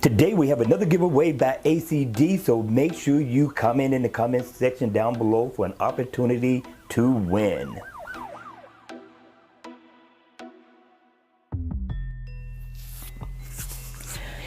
Today we have another giveaway by ACD, so make sure you comment in the comment section down below for an opportunity to win.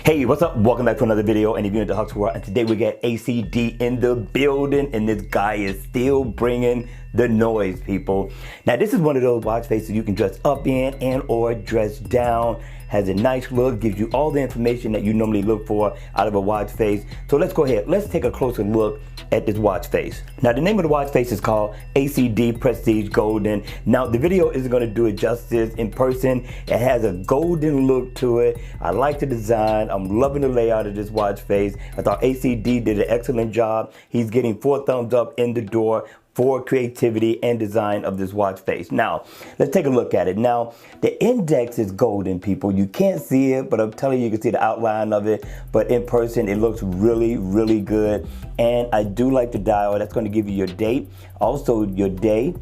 Hey, what's up? Welcome back to another video, and if you're into Huck's World, and today we got ACD in the building, and this guy is still bringing the noise, people. Now, this is one of those watch faces you can dress up in and or dress down. Has a nice look, gives you all the information that you normally look for out of a watch face. So let's go ahead, let's take a closer look at this watch face. Now, the name of the watch face is called ACD Prestige Golden. Now, the video isn't gonna do it justice. In person, it has a golden look to it. I like the design. I'm loving the layout of this watch face. I thought ACD did an excellent job. He's getting 4 thumbs up in the door for creativity and design of this watch face. Now, let's take a look at it. Now, the index is golden, people. You can't see it, but I'm telling you, you can see the outline of it. But in person, it looks really, really good. And I do like the dial. That's going to give you your date, also your day,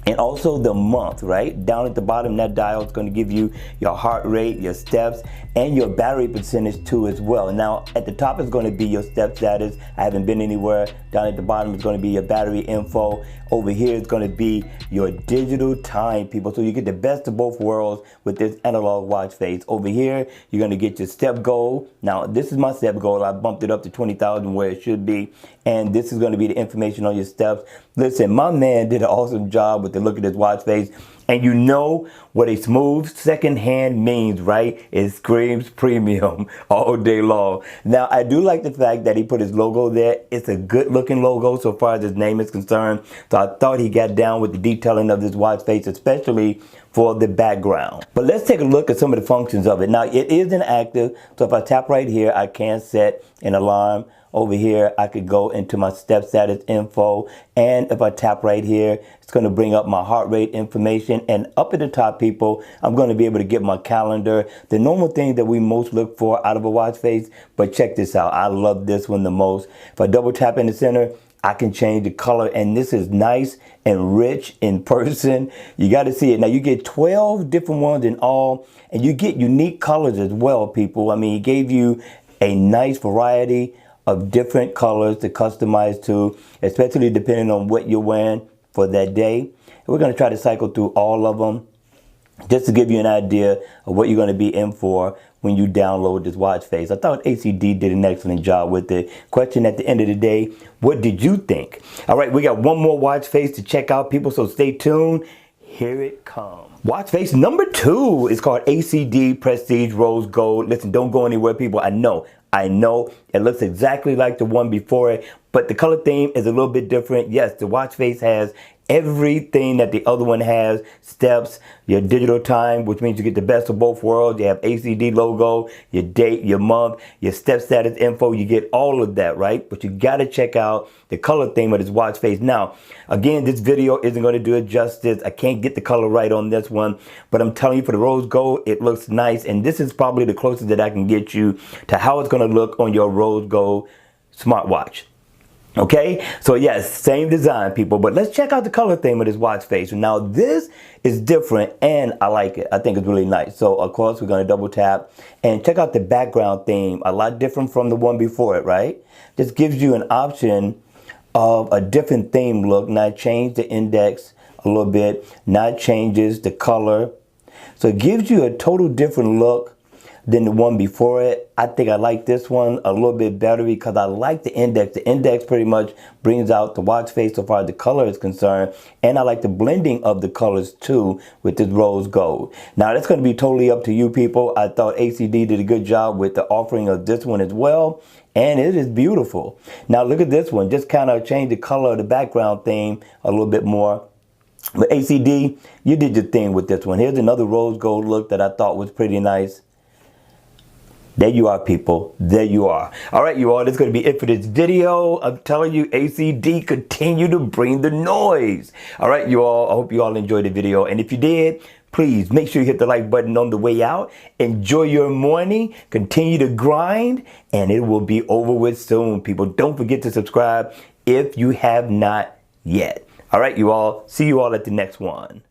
and also the month, right? Down at the bottom, that dial is going to give you your heart rate, your steps, and your battery percentage too as well. Now, at the top is going to be your step status. I haven't been anywhere. Down at the bottom is going to be your battery info. Over here is going to be your digital time, people. So you get the best of both worlds with this analog watch face. Over here, you're going to get your step goal. Now, this is my step goal. I bumped it up to 20,000 where it should be. And this is going to be the information on your steps. Listen, my man did an awesome job with the look of this watch face. And you know what a smooth second hand means, right? It screams premium all day long. Now, I do like the fact that he put his logo there. It's a good looking logo so far as his name is concerned. So I thought he got down with the detailing of this watch face, especially for the background. But let's take a look at some of the functions of it. Now, it is inactive. So if I tap right here, I can set an alarm. Over here, I could go into my step status info. And if I tap right here, it's going to bring up my heart rate information. And up at the top, people, I'm going to be able to get my calendar. The normal thing that we most look for out of a watch face. But check this out. I love this one the most. If I double tap in the center, I can change the color. And this is nice and rich in person. You got to see it. Now, you get 12 different ones in all. And you get unique colors as well, people. I mean, he gave you a nice variety of different colors to customize to, especially depending on what you're wearing for that day. And we're going to try to cycle through all of them just to give you an idea of what you're going to be in for when you download this watch face. I thought ACD did an excellent job with it. Question at the end of the day, what did you think? All right, we got one more watch face to check out, people, so stay tuned. Here it comes. Watch face number 2 is called ACD Prestige Rose Gold. Listen, don't go anywhere, people. I know it looks exactly like the one before it, but the color theme is a little bit different. Yes, the watch face has everything that the other one has. Steps, your digital time, which means you get the best of both worlds. You have ACD logo, your date, your month, your step status info. You get all of that, right? But you got to check out the color theme of this watch face. Now, again, this video isn't going to do it justice. I can't get the color right on this one, but I'm telling you, for the rose gold, it looks nice. And this is probably the closest that I can get you to how it's going to look on your rose gold smartwatch. Okay, so yes, same design, people, but let's check out the color theme of this watch face. Now, this is different and I like it. I think it's really nice. So of course, we're going to double tap and check out the background theme. A lot different from the one before it, right? This gives you an option of a different theme look. Now, change the index a little bit. Now it changes the color. So it gives you a total different look than the one before it. I think I like this one a little bit better because I like the index. The index pretty much brings out the watch face so far as the color is concerned. And I like the blending of the colors too with this rose gold. Now, that's going to be totally up to you, people. I thought ACD did a good job with the offering of this one as well. And it is beautiful. Now, look at this one. Just kind of change the color of the background theme a little bit more. But ACD, you did your thing with this one. Here's another rose gold look that I thought was pretty nice. There you are, people. There you are. All right, you all. That's going to be it for this video. I'm telling you, ACD continue to bring the noise. All right, you all. I hope you all enjoyed the video. And if you did, please make sure you hit the like button on the way out. Enjoy your morning. Continue to grind. And it will be over with soon, people. Don't forget to subscribe if you have not yet. All right, you all. See you all at the next one.